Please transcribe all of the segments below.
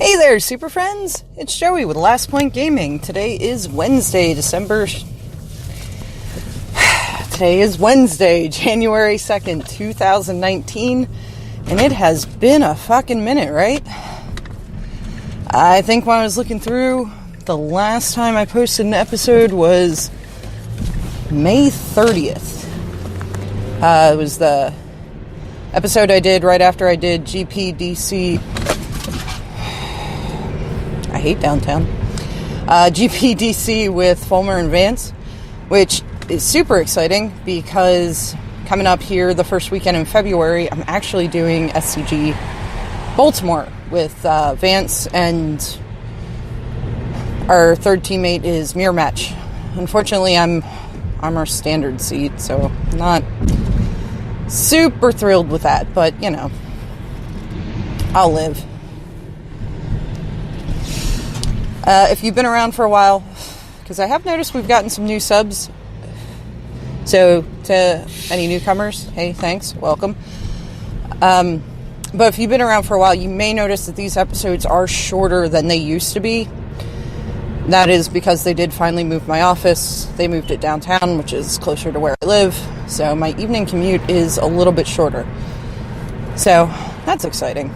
Hey there, super friends! It's Joey with Last Point Gaming. Today is Wednesday, January 2nd, 2019, and it has been a fucking minute, right? I think when I was looking through, the last time I posted an episode was May 30th. It was the episode I did right after I did GPDC. I hate downtown. GPDC with Fulmer and Vance, which is super exciting because coming up here the first weekend in February, I'm actually doing SCG Baltimore with Vance, and our third teammate is mirror match. Unfortunately, I'm our standard seat, so not super thrilled with that, but you know, I'll live. If you've been around for a while, because I have noticed we've gotten some new subs, so to any newcomers, hey, thanks, welcome. But if you've been around for a while, you may notice that these episodes are shorter than they used to be. That is because they did finally move my office. They moved it downtown, which is closer to where I live, so my evening commute is a little bit shorter. So that's exciting.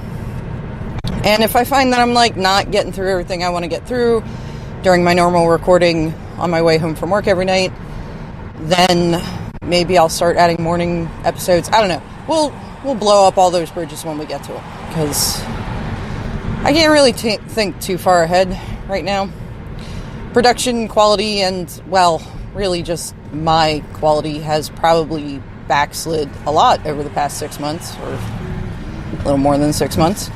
And if I find that I'm not getting through everything I want to get through during my normal recording on my way home from work every night, then maybe I'll start adding morning episodes. I don't know. We'll blow up all those bridges when we get to it, because I can't really think too far ahead right now. Production quality and, well, really just my quality has probably backslid a lot over the past 6 months, or a little more than 6 months.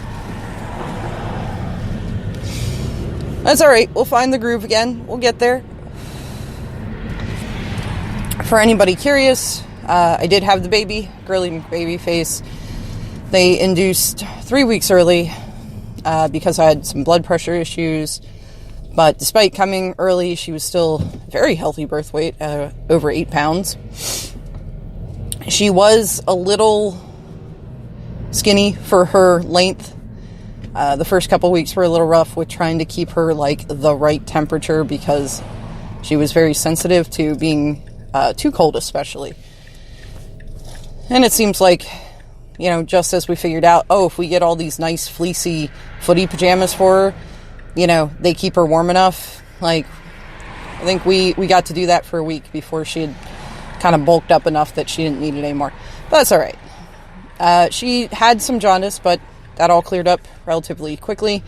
That's alright, we'll find the groove again. We'll get there. For anybody curious, I did have the baby, girly baby face. They induced 3 weeks early because I had some blood pressure issues. But despite coming early, she was still very healthy birth weight, over 8 pounds. She was a little skinny for her length. The first couple weeks were a little rough with trying to keep her the right temperature, because she was very sensitive to being too cold, especially. And it seems like, just as we figured out, if we get all these nice fleecy footy pajamas for her, they keep her warm enough. I think we got to do that for a week before she had kind of bulked up enough that she didn't need it anymore. But that's all right. She had some jaundice, but that all cleared up relatively quickly.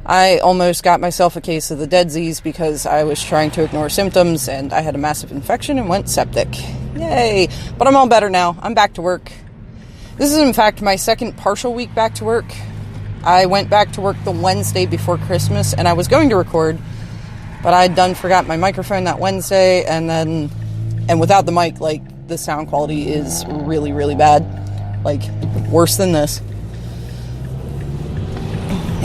I almost got myself a case of the deadsies because I was trying to ignore symptoms, and I had a massive infection and went septic. Yay! But I'm all better now. I'm back to work. This is, in fact, my second partial week back to work. I went back to work the Wednesday before Christmas, and I was going to record, but I had forgot my microphone that Wednesday, and without the mic, the sound quality is really, really bad. Worse than this.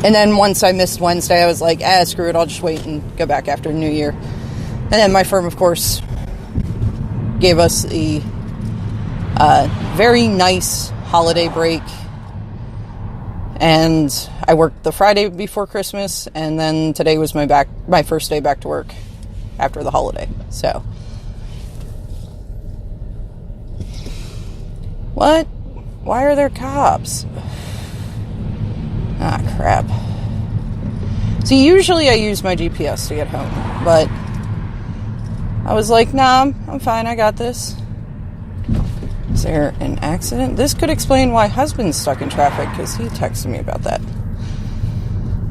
And then once I missed Wednesday, I was like, screw it, I'll just wait and go back after New Year. And then my firm, of course, gave us a very nice holiday break. And I worked the Friday before Christmas, and then today was my first day back to work after the holiday. So, what? Why are there cops? Ah, crap. See, usually I use my GPS to get home, but I was like, nah, I'm fine, I got this. Is there an accident? This could explain why husband's stuck in traffic, because he texted me about that.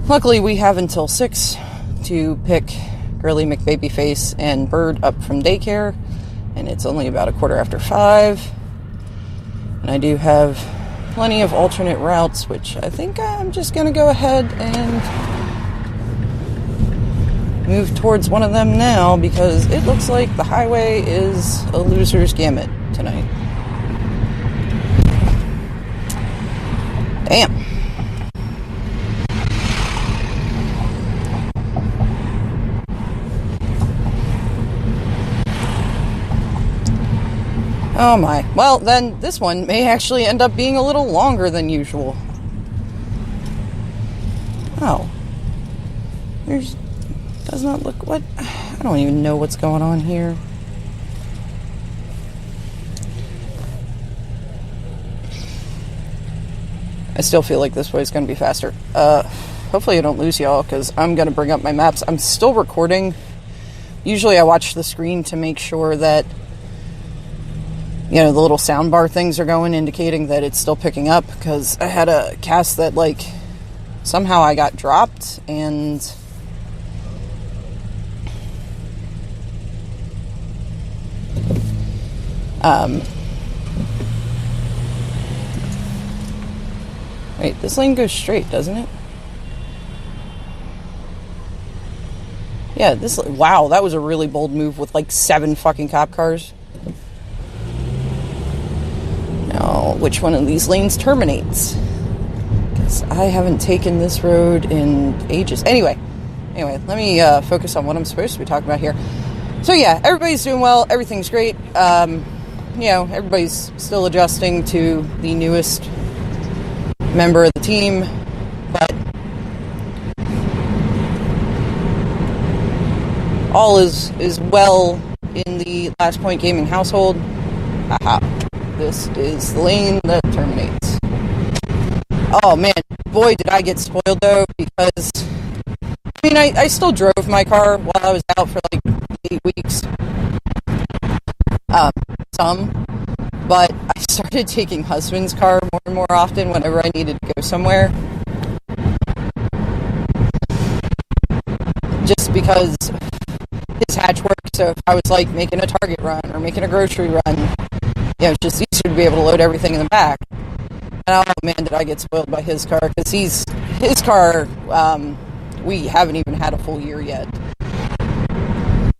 Luckily, we have until 6 to pick Girly McBabyface and Bird up from daycare, and it's only about 5:15. And I do have plenty of alternate routes, which I think I'm just going to go ahead and move towards one of them now, because it looks like the highway is a loser's gamut tonight. Damn. Oh my. Well, then this one may actually end up being a little longer than usual. Oh. Does not look, what? I don't even know what's going on here. I still feel like this way is going to be faster. Hopefully I don't lose y'all, because I'm going to bring up my maps. I'm still recording. Usually I watch the screen to make sure that, you know, the little soundbar things are going, indicating that it's still picking up, because I had a cast that, like, somehow I got dropped, and wait, this lane goes straight, doesn't it? Yeah, wow, that was a really bold move with like 7 fucking cop cars. Now, which one of these lanes terminates? Because I haven't taken this road in ages. Anyway, let me focus on what I'm supposed to be talking about here. So yeah, everybody's doing well. Everything's great. You know, everybody's still adjusting to the newest member of the team, but all is well in the Last Point Gaming household. Aha. This is the lane that terminates. Oh man, boy did I get spoiled though, because I mean, I still drove my car while I was out for like 8 weeks. But I started taking husband's car more and more often whenever I needed to go somewhere. Just because his hatch work, so if I was like making a Target run or making a grocery run, you know, it's just easier to be able to load everything in the back. And oh man, did I get spoiled by his car, because his car, we haven't even had a full year yet.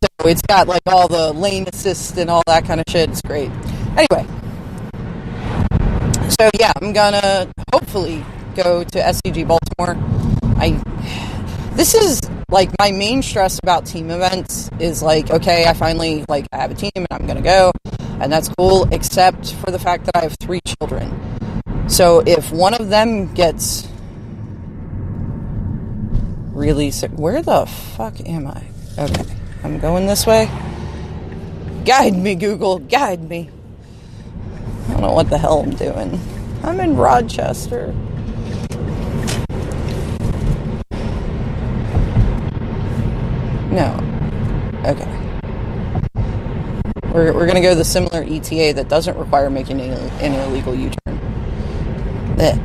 So it's got like all the lane assist and all that kind of shit. It's great. Anyway, so yeah, I'm gonna hopefully go to SCG Baltimore. This is like my main stress about team events is like, okay, I finally I have a team and I'm gonna go, and that's cool, except for the fact that I have 3 children. So if one of them gets really sick, where the fuck am I? Okay, I'm going this way. Guide me, Google, guide me. I don't know what the hell I'm doing. I'm in Rochester. No. Okay. We're going to go the similar ETA that doesn't require making any illegal U-turn. Blech.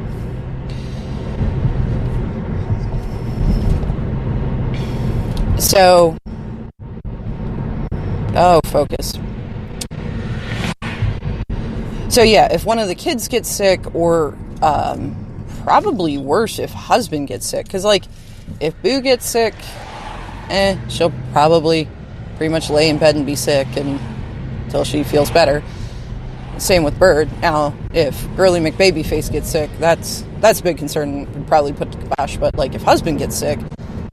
So, focus. So yeah, if one of the kids gets sick, or probably worse if husband gets sick, because like if Boo gets sick, she'll probably pretty much lay in bed and be sick until she feels better. Same with Bird. Now, if Girly McBabyface gets sick, that's a big concern. Would probably put to kibosh. But like if husband gets sick,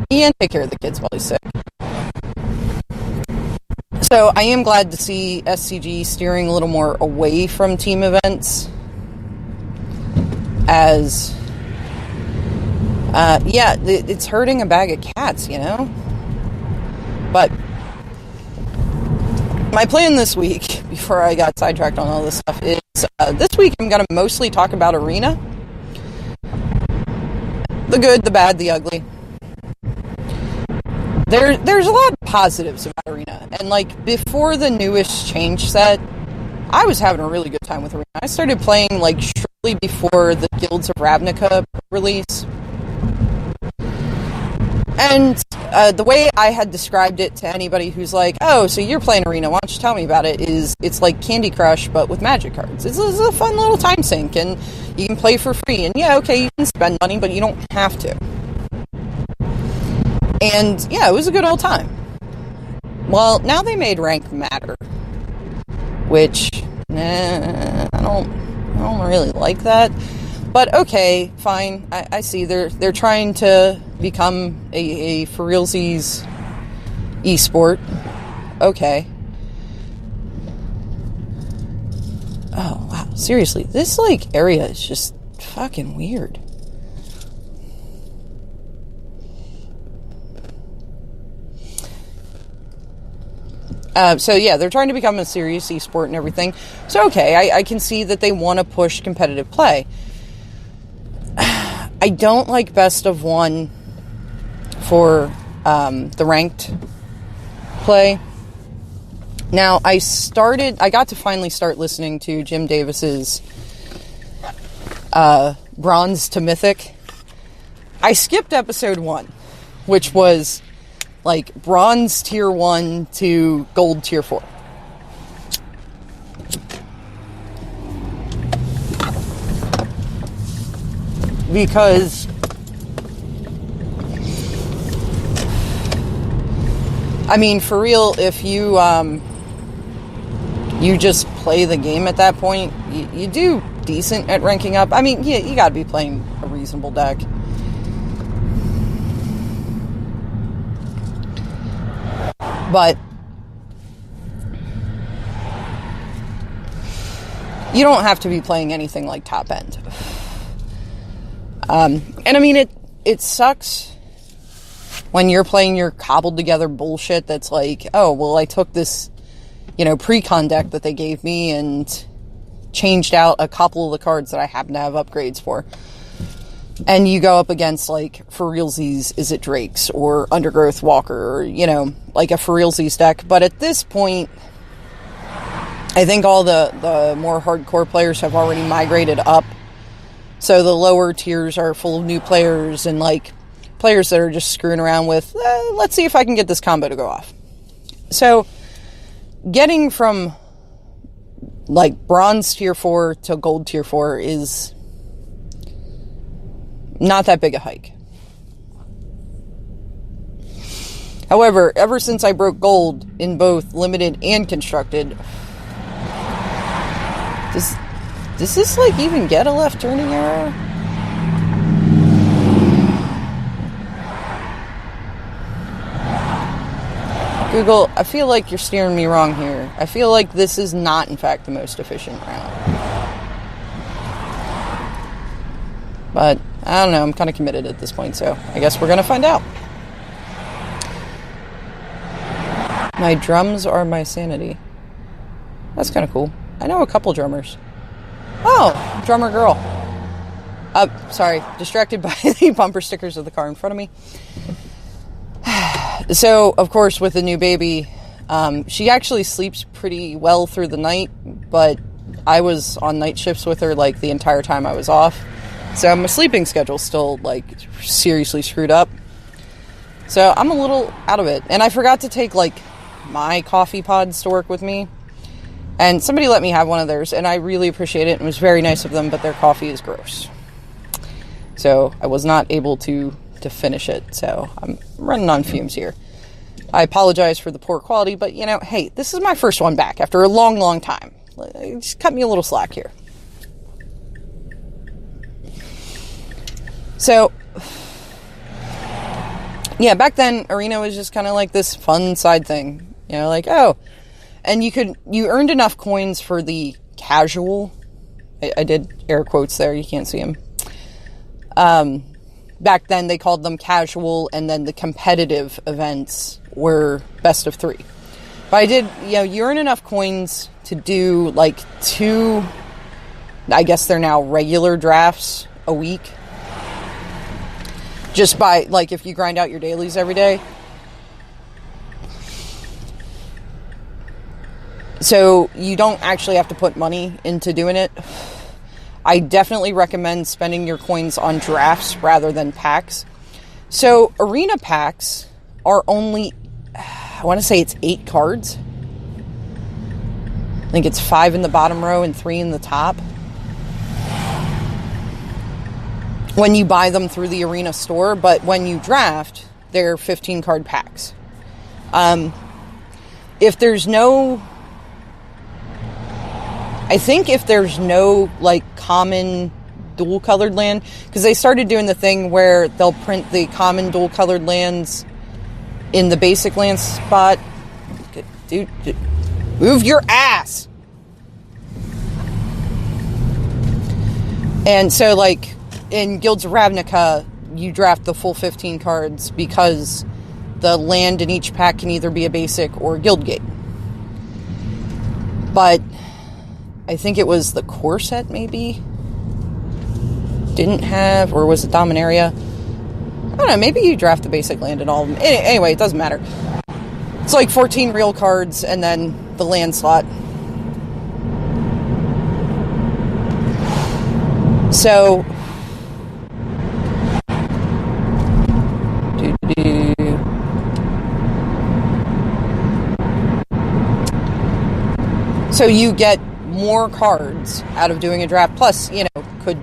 he can take care of the kids while he's sick. So I am glad to see SCG steering a little more away from team events, as it's hurting a bag of cats, you know. But my plan this week, before I got sidetracked on all this stuff, is this week I'm going to mostly talk about Arena. The good, the bad, the ugly. There's a lot of positives about Arena. And like before the newest change set, I was having a really good time with Arena. I started playing like shortly before the Guilds of Ravnica release. And the way I had described it to anybody who's like, oh, so you're playing Arena, why don't you tell me about it, is it's like Candy Crush, but with magic cards. It's a fun little time sink, and you can play for free. And yeah, okay, you can spend money, but you don't have to. And yeah, it was a good old time. Well, now they made rank matter, which, I don't really like that. But okay, fine. I see they're trying to become a for realsies esport. Okay. Oh wow, seriously, this like area is just fucking weird. So yeah, they're trying to become a serious esport and everything. So okay, I can see that they want to push competitive play. I don't like best of one for the ranked play. Now, I got to finally start listening to Jim Davis's Bronze to Mythic. I skipped episode 1, which was like Bronze Tier 1 to Gold Tier 4. Because I mean, for real, if you you just play the game at that point, you do decent at ranking up. I mean, you gotta be playing a reasonable deck. But you don't have to be playing anything like top end. And I mean, it sucks when you're playing your cobbled together bullshit that's like, oh, well, I took this, pre-con deck that they gave me and changed out a couple of the cards that I happen to have upgrades for. And you go up against, like, for realsies, is it Drakes or Undergrowth Walker or, like a for realsies deck. But at this point, I think all the more hardcore players have already migrated up. So the lower tiers are full of new players and, like, players that are just screwing around with, let's see if I can get this combo to go off. So getting from, like, Bronze Tier 4 to Gold Tier 4 is not that big a hike. However, ever since I broke gold in both limited and constructed, does this, like, even get a left turning arrow? Google, I feel like you're steering me wrong here. I feel like this is not, in fact, the most efficient route. But, I don't know, I'm kind of committed at this point, so I guess we're going to find out. My drums are my sanity. That's kind of cool. I know a couple drummers. Oh, drummer girl. Sorry, distracted by the bumper stickers of the car in front of me. So, of course, with the new baby, she actually sleeps pretty well through the night, but I was on night shifts with her, like, the entire time I was off. So my sleeping schedule's still, like, seriously screwed up. So I'm a little out of it. And I forgot to take, like, my coffee pods to work with me. And somebody let me have one of theirs, and I really appreciate it. It was very nice of them, but their coffee is gross. So I was not able to finish it. So I'm running on fumes here. I apologize for the poor quality, but, hey, this is my first one back after a long, long time. Just cut me a little slack here. So, yeah, back then, Arena was just kind of like this fun side thing. Like, oh, and you earned enough coins for the casual. I did air quotes there, you can't see them. Back then, they called them casual, and then the competitive events were best of 3. But you earn enough coins to do, like, 2, I guess they're now regular drafts a week. Just by, like, if you grind out your dailies every day. So you don't actually have to put money into doing it. I definitely recommend spending your coins on drafts rather than packs. So arena packs are only, I want to say it's 8 cards. I think it's 5 in the bottom row and 3 in the top. When you buy them through the Arena store, but when you draft, they're 15 card packs. If there's no, like, common dual colored land, because they started doing the thing where they'll print the common dual colored lands in the basic land spot. Dude, move your ass! And so, like, in Guilds of Ravnica, you draft the full 15 cards because the land in each pack can either be a basic or guild gate. But I think it was the core set maybe didn't have, or was it Dominaria? I don't know, maybe you draft the basic land and all of them. Anyway, it doesn't matter. It's like 14 real cards and then the land slot. So you get more cards out of doing a draft, plus, you know, could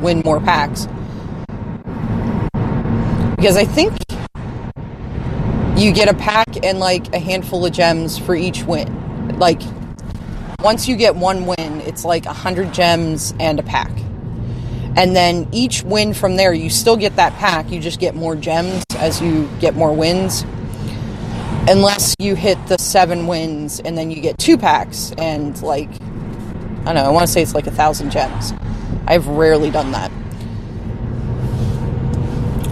win more packs. Because I think you get a pack and like a handful of gems for each win. Like, once you get one win, it's like 100 gems and a pack. And then each win from there, you still get that pack, you just get more gems as you get more wins. Unless you hit the 7 wins and then you get 2 packs and like, I don't know, I want to say it's like 1,000 gems. I've rarely done that.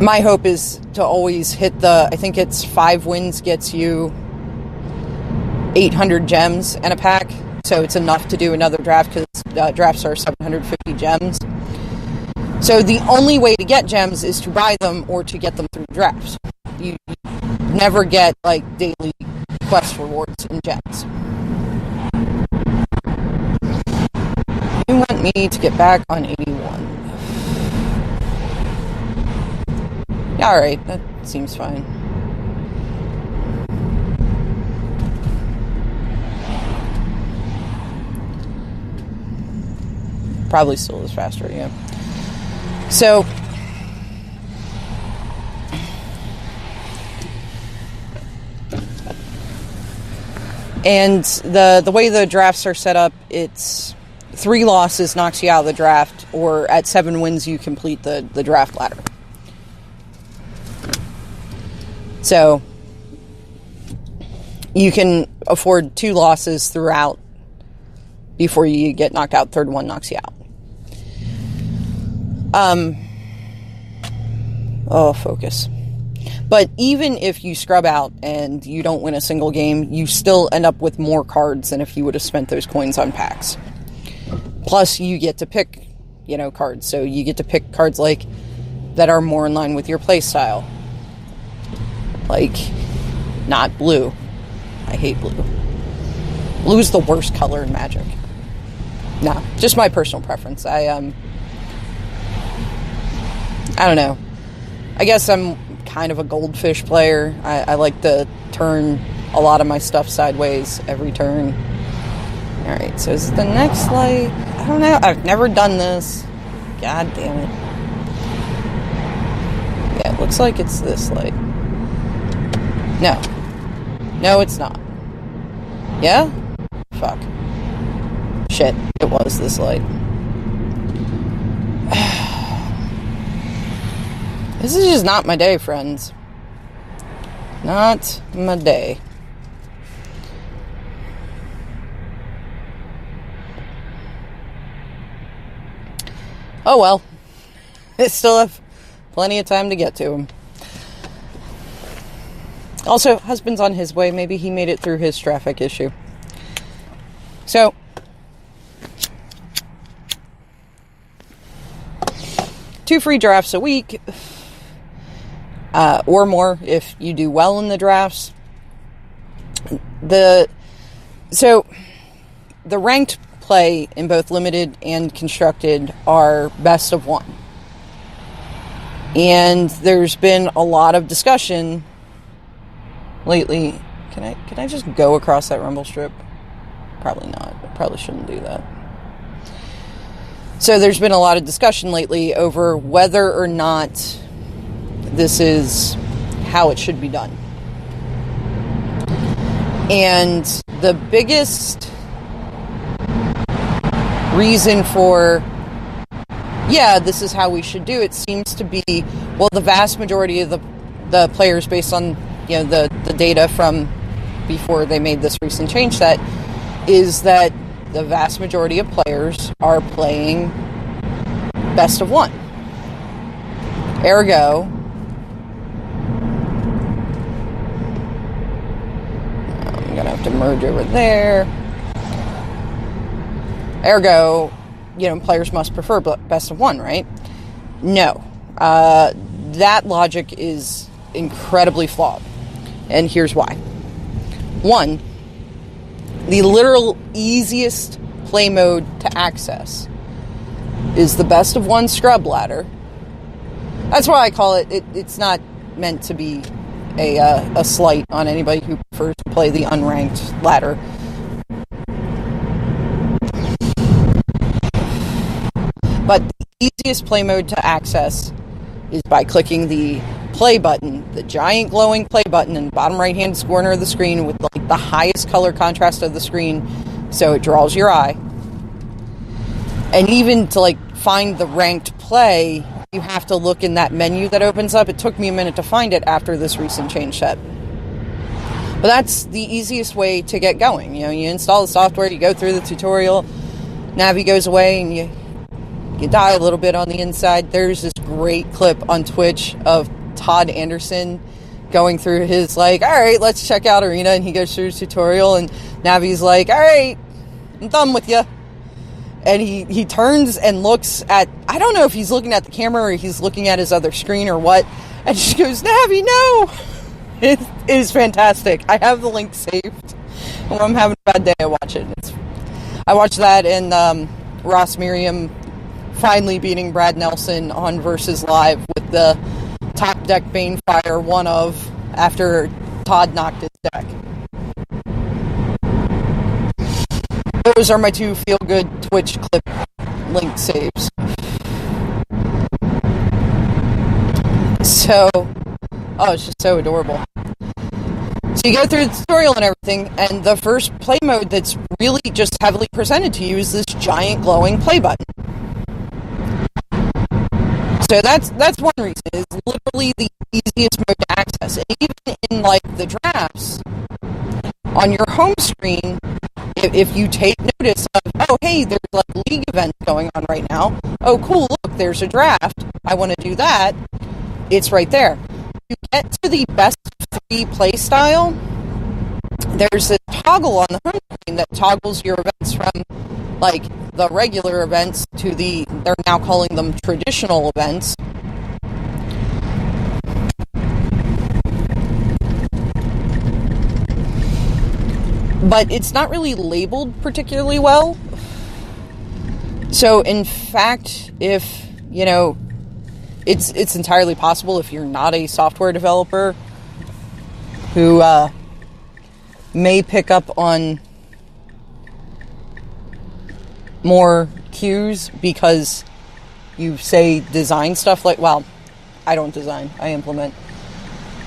My hope is to always hit the, I think it's 5 wins gets you 800 gems and a pack. So it's enough to do another draft because drafts are 750 gems. So the only way to get gems is to buy them or to get them through drafts. You never get like daily quest rewards in gems. You want me to get back on 81. Yeah, alright, that seems fine. Probably still is faster, yeah. So and the way the drafts are set up, it's 3 losses knocks you out of the draft, or at 7 wins you complete the draft ladder. So you can afford 2 losses throughout before you get knocked out. Third one knocks you out. Focus. But even if you scrub out and you don't win a single game, you still end up with more cards than if you would have spent those coins on packs. Plus, you get to pick, you know, cards. So you get to pick cards like that are more in line with your play style. Like, not blue. I hate blue. Blue's the worst color in Magic. Nah, just my personal preference. I don't know. I guess I'm kind of a goldfish player. I like to turn a lot of my stuff sideways every turn. Alright, so is the next light? I don't know. I've never done this. God damn it. Yeah, it looks like it's this light. No. No, it's not. Yeah? Fuck. Shit, it was this light. This is just not my day, friends. Not my day. Oh well. I still have plenty of time to get to him. Also, husband's on his way. Maybe he made it through his traffic issue. So, two free drafts a week. Or more if you do well in the drafts. So the ranked play in both limited and constructed are best of 1. And there's been a lot of discussion lately. Can I just go across that rumble strip? Probably not. I probably shouldn't do that. So there's been a lot of discussion lately over whether or not this is how it should be done. And the biggest reason for, yeah, this is how we should do it, seems to be, well, the vast majority of the players, based on, you know, the data from before they made this recent change set, is that the vast majority of players are playing best of 1. Ergo, I'm gonna have to merge over there. Ergo, players must prefer best of one, right? No. That logic is incredibly flawed. And here's why. One, the literal easiest play mode to access is the best of one scrub ladder. That's why I call it, it's not meant to be a slight on anybody who prefers to play the unranked ladder. But the easiest play mode to access is by clicking the play button, the giant glowing play button in the bottom right hand corner of the screen with like the highest color contrast of the screen so it draws your eye. And even to like find the ranked play, you have to look in that menu that opens up. It took me a minute to find it after this recent change set. But that's the easiest way to get going. You install the software, you go through the tutorial, Navi goes away, and you die a little bit on the inside. There's this great clip on Twitch of Todd Anderson going through his all right, let's check out Arena, and he goes through his tutorial, and Navi's like, all right, I'm done with you. And he turns and looks at, I don't know if he's looking at the camera or he's looking at his other screen or what, and she goes, Navi, no! It is fantastic. I have the link saved. When I'm having a bad day, I watch it. I watched that, and Ross Merriam finally beating Brad Nelson on Versus Live with the top deck Banefire one of after Todd knocked his deck. Those are my two feel-good Twitch clip link saves. So, it's just so adorable. So you go through the tutorial and everything, and the first play mode that's really just heavily presented to you is this giant glowing play button. So that's one reason. It's literally the easiest mode to access. And even in the drafts, on your home screen, if you take notice of, oh hey, there's league events going on right now. Oh cool, look, there's a draft. I want to do that. It's right there. You get to the best of 3 play style. There's a toggle on the home screen that toggles your events from the regular events to they're now calling them traditional events. But it's not really labeled particularly well. So in fact, if, it's entirely possible if you're not a software developer who may pick up on more cues because you say design stuff I don't design, I implement.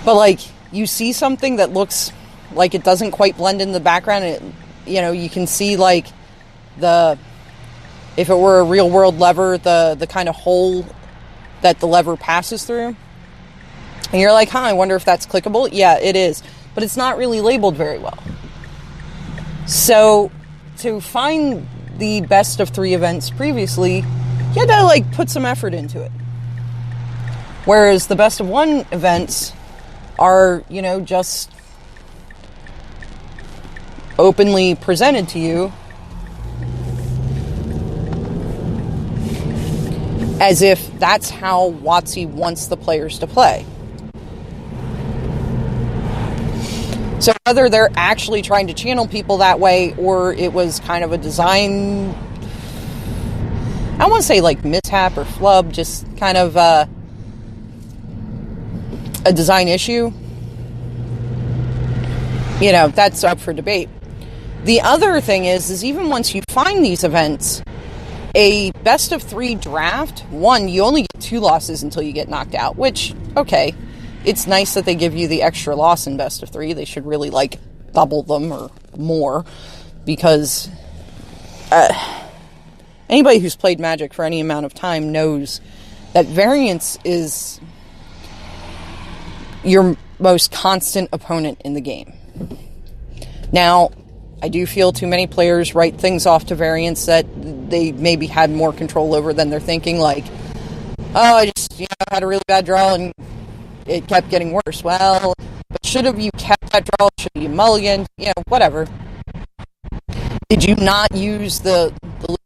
But you see something that looks like it doesn't quite blend in the background, and you can see if it were a real world lever, the kind of hole that the lever passes through. And you're like, I wonder if that's clickable. Yeah, it is. But it's not really labeled very well. So to find the best of 3 events previously, you had to put some effort into it. Whereas the best of 1 events are, just openly presented to you as if that's how WotC wants the players to play. So whether they're actually trying to channel people that way or it was kind of a design, I don't want to say mishap or flub, just kind of a design issue, that's up for debate. The other thing is even once you find these events, a best of 3 draft, 1, you only get 2 losses until you get knocked out, which, okay, it's nice that they give you the extra loss in best of 3. They should really double them or more, because anybody who's played Magic for any amount of time knows that variance is your most constant opponent in the game. Now, I do feel too many players write things off to variance that they maybe had more control over than they're thinking, I just had a really bad draw and it kept getting worse. Well, but should have you kept that draw? Should you mulligan? Whatever. Did you not use the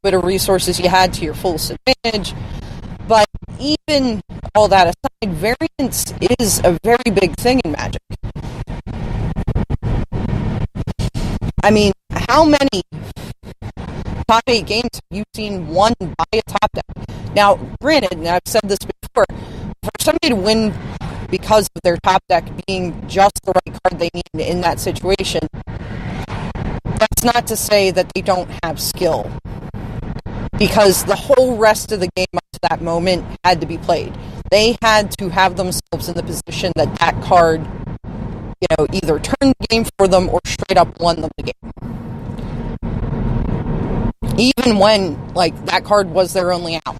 bit of resources you had to your fullest advantage. But even all that aside, variance is a very big thing in Magic. I mean, how many top 8 games have you seen won by a top deck? Now, granted, and I've said this before, for somebody to win because of their top deck being just the right card they need in that situation, that's not to say that they don't have skill. Because the whole rest of the game up to that moment had to be played. They had to have themselves in the position that that card, either turned the game for them or straight up won them the game. Even when, that card was their only out.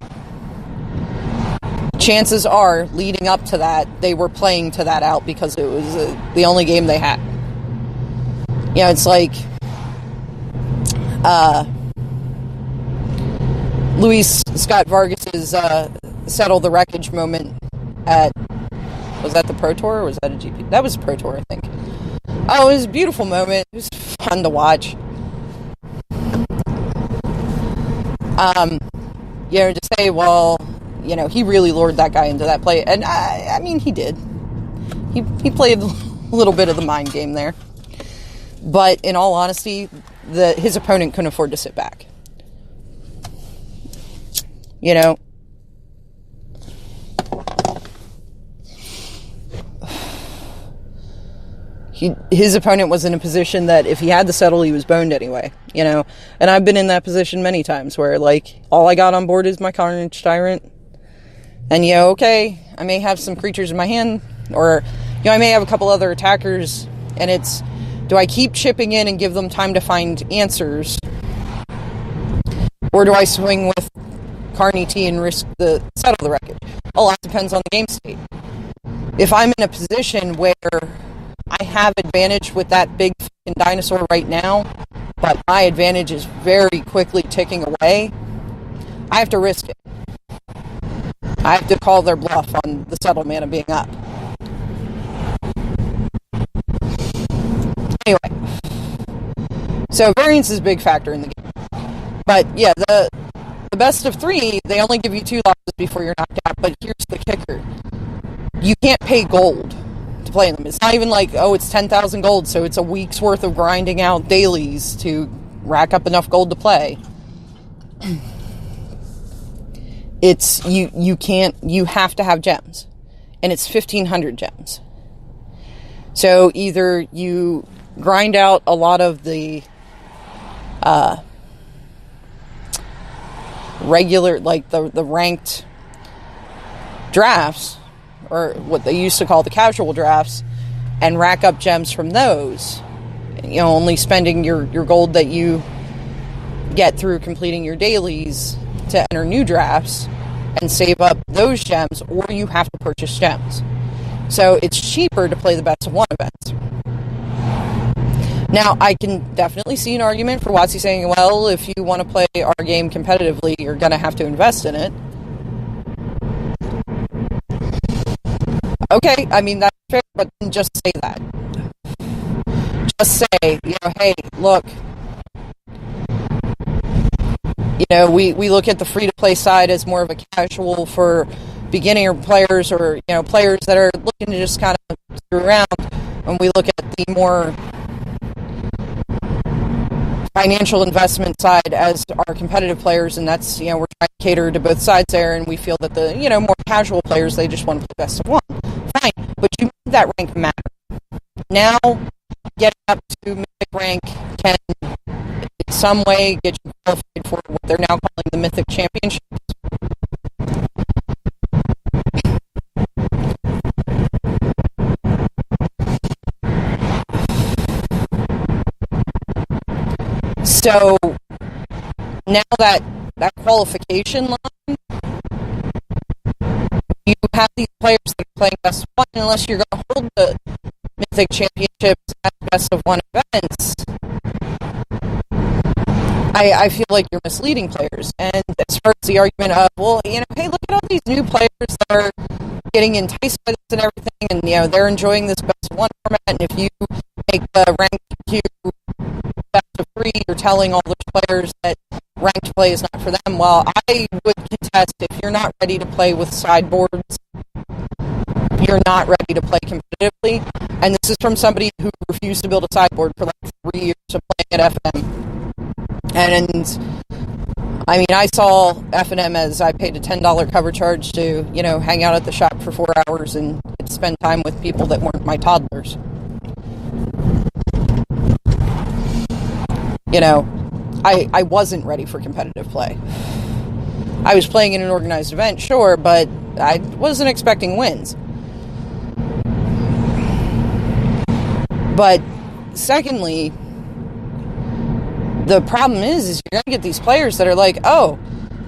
Chances are, leading up to that, they were playing to that out because it was the only game they had. It's like Luis Scott Vargas's settle the wreckage moment was that the Pro Tour or was that a GP? That was Pro Tour, I think. Oh, it was a beautiful moment. It was fun to watch. To say, well, he really lured that guy into that play. And I mean, he did. He played a little bit of the mind game there. But in all honesty, his opponent couldn't afford to sit back. His opponent was in a position that if he had to settle, he was boned anyway, And I've been in that position many times where, all I got on board is my Carnage Tyrant. And, okay, I may have some creatures in my hand, or, I may have a couple other attackers, and it's, do I keep chipping in and give them time to find answers? Or do I swing with Carney T and risk the settle the wreckage? A lot depends on the game state. If I'm in a position where I have advantage with that big fucking dinosaur right now, but my advantage is very quickly ticking away, I have to risk it. I have to call their bluff on the settle mana being up. Anyway, so variance is a big factor in the game. But yeah, the best of 3, they only give you 2 losses before you're knocked out, but here's the kicker. You can't pay gold to play them. It's not even it's 10,000 gold, so it's a week's worth of grinding out dailies to rack up enough gold to play. It's, you have to have gems. And it's 1,500 gems. So either you grind out a lot of the regular, the ranked drafts, or what they used to call the casual drafts, and rack up gems from those. Only spending your gold that you get through completing your dailies to enter new drafts and save up those gems, or you have to purchase gems. So it's cheaper to play the best of 1 events. Now, I can definitely see an argument for WotC saying, well, if you want to play our game competitively, you're going to have to invest in it. Okay, I mean, that's fair, but just say that. Just say, hey, look, we look at the free-to-play side as more of a casual for beginner players, or, players that are looking to just kind of screw around, and we look at the more financial investment side as our competitive players, and that's, we're trying to cater to both sides there, and we feel that the, more casual players, they just want to play best of 1. Fine, but you made that rank matter. Now, getting up to mythic rank can, in some way, get you qualified for what they're now calling the Mythic Championships. So, now that qualification line, you have these players that are playing best of 1, unless you're going to hold the Mythic Championships at best of 1 events. I feel like you're misleading players. And as far as the argument of, well, hey, look at all these new players that are getting enticed by this and everything, and, they're enjoying this best of 1 format, and if you make the rank queue best of 3, you're telling all those players that ranked play is not for them. Well, I would contest, if you're not ready to play with sideboards, you're not ready to play competitively. And this is from somebody who refused to build a sideboard for like 3 years of playing at FNM. And I mean, I saw FNM as I paid a $10 cover charge to, hang out at the shop for 4 hours and spend time with people that weren't my toddlers. I wasn't ready for competitive play. I was playing in an organized event, sure, but I wasn't expecting wins. But secondly, the problem is you're going to get these players that are like, oh,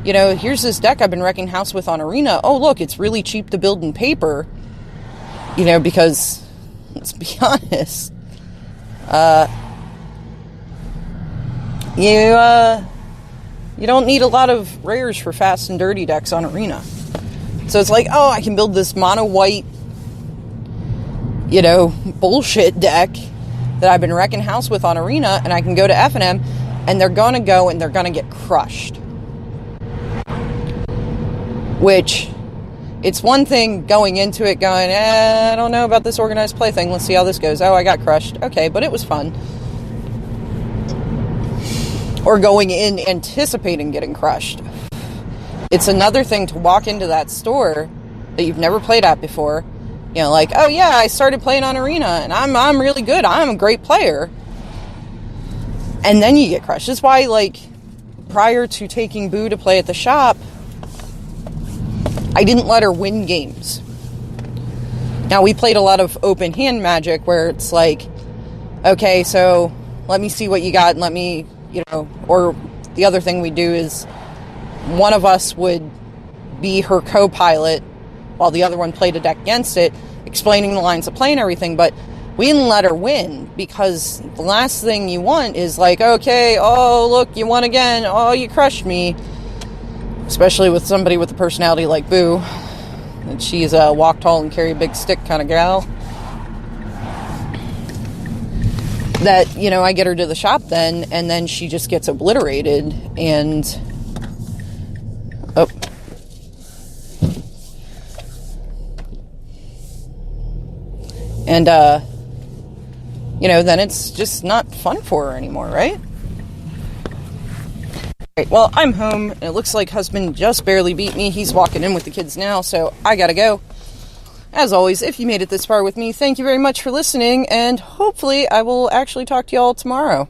here's this deck I've been wrecking house with on Arena. Oh, look, it's really cheap to build in paper. Because, let's be honest, you don't need a lot of rares for fast and dirty decks on Arena. So it's like, oh, I can build this mono white, bullshit deck that I've been wrecking house with on Arena, and I can go to FNM, and they're gonna go and they're gonna get crushed. Which, it's one thing going into it going, I don't know about this organized play thing, let's see how this goes. Oh, I got crushed. Okay, but it was fun. Or going in anticipating getting crushed. It's another thing to walk into that store that you've never played at before. Like, oh yeah, I started playing on Arena and I'm really good. I'm a great player. And then you get crushed. That's why, like, prior to taking Boo to play at the shop, I didn't let her win games. Now, we played a lot of open hand Magic where it's like, okay, so let me see what you got and let me, or the other thing we do is one of us would be her co-pilot while the other one played a deck against it, explaining the lines of play and everything, but we didn't let her win, because the last thing you want is like, okay, oh, look, you won again, oh, you crushed me, especially with somebody with a personality like Boo, and she's a walk tall and carry a big stick kind of gal, that, I get her to the shop then, and then she just gets obliterated, and, oh, and, then it's just not fun for her anymore, right? Right, well, I'm home, and it looks like husband just barely beat me. He's walking in with the kids now, so I gotta go. As always, if you made it this far with me, thank you very much for listening, and hopefully I will actually talk to y'all tomorrow.